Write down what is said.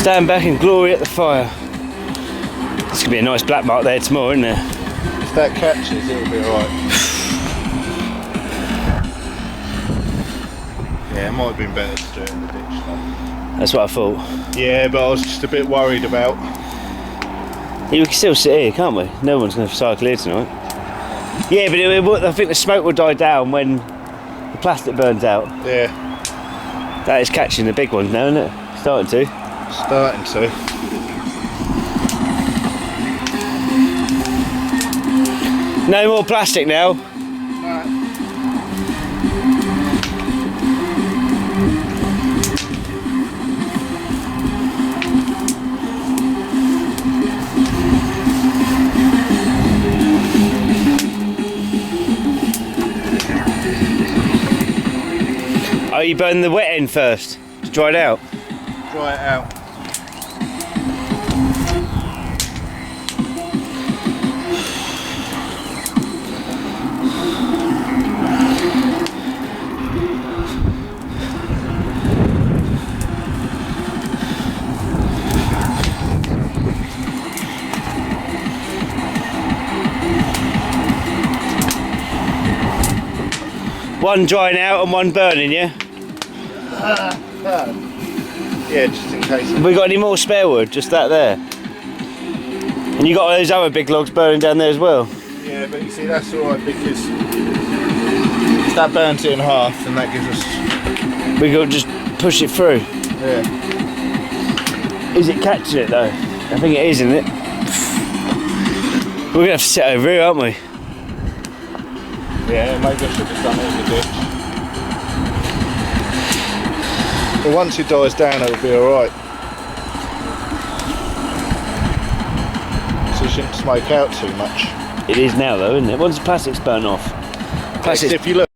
Stand back in glory at the fire. It's gonna be a nice black mark there tomorrow, isn't there? If that catches, it'll be alright. Yeah, it might have been better to do it in the ditch though. That's what I thought. Yeah, but I was just a bit worried about. Yeah, we can still sit here, can't we? No one's going to cycle here tonight. Yeah, but I think the smoke will die down when the plastic burns out. Yeah. That is catching the big ones now, isn't it? Starting to. Starting to. No more plastic now. Oh, you burn the wet end first to dry it out? Dry it out. One drying out and one burning, yeah? Yeah, just in case. Have we got any more spare wood? Just that there? And you got all those other big logs burning down there as well? Yeah, but you see, that's alright because if that burns it in half, then that gives us. We got to just push it through. Yeah. Is it catching it though? I think it is, isn't it? We're going to have to sit over here, aren't we? Yeah, maybe I should have done it in the ditch. But once it dies down, it'll be alright. So it shouldn't smoke out too much. It is now though, isn't it? Once the plastic's burnt off. Plastic's If you look.